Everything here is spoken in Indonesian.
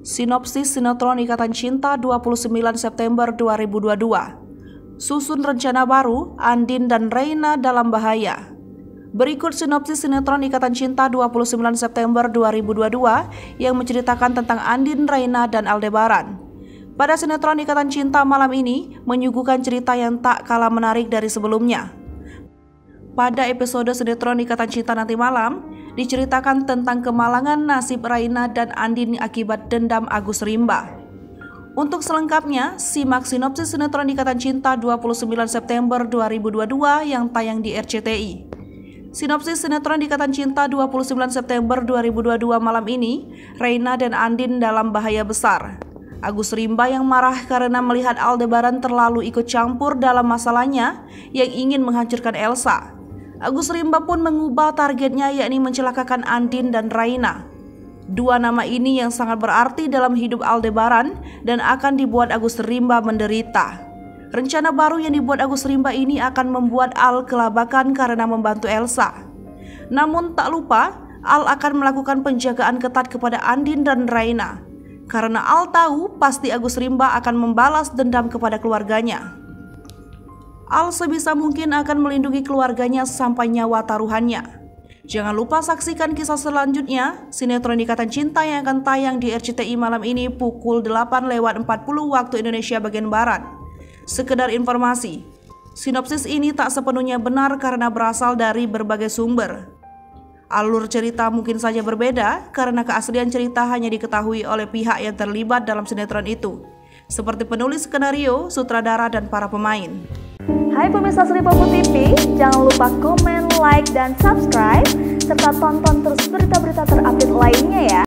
Sinopsis sinetron Ikatan Cinta 29 September 2022. Susun rencana baru, Andin dan Reina dalam bahaya. Berikut sinopsis sinetron Ikatan Cinta 29 September 2022 yang menceritakan tentang Andin, Reina, dan Aldebaran. Pada sinetron Ikatan Cinta malam ini menyuguhkan cerita yang tak kalah menarik dari sebelumnya. Pada episode sinetron Ikatan Cinta nanti malam, diceritakan tentang kemalangan nasib Reina dan Andin akibat dendam Agus Rimba. Untuk selengkapnya, simak sinopsis sinetron Ikatan Cinta 29 September 2022 yang tayang di RCTI. Sinopsis sinetron Ikatan Cinta 29 September 2022 malam ini, Reina dan Andin dalam bahaya besar. Agus Rimba yang marah karena melihat Aldebaran terlalu ikut campur dalam masalahnya yang ingin menghancurkan Elsa. Agus Rimba pun mengubah targetnya, yakni mencelakakan Andin dan Reina. Dua nama ini yang sangat berarti dalam hidup Aldebaran dan akan dibuat Agus Rimba menderita. Rencana baru yang dibuat Agus Rimba ini akan membuat Al kelabakan karena membantu Elsa. Namun tak lupa, Al akan melakukan penjagaan ketat kepada Andin dan Reina. Karena Al tahu pasti Agus Rimba akan membalas dendam kepada keluarganya. Al sebisa mungkin akan melindungi keluarganya sampai nyawa taruhannya. Jangan lupa saksikan kisah selanjutnya, sinetron Ikatan Cinta yang akan tayang di RCTI malam ini pukul 8:40 waktu Indonesia bagian Barat. Sekedar informasi, sinopsis ini tak sepenuhnya benar karena berasal dari berbagai sumber. Alur cerita mungkin saja berbeda karena keaslian cerita hanya diketahui oleh pihak yang terlibat dalam sinetron itu, seperti penulis skenario, sutradara, dan para pemain. Hai pemirsa Sri Popo TV, jangan lupa komen, like, dan subscribe, serta tonton terus berita-berita terupdate lainnya ya.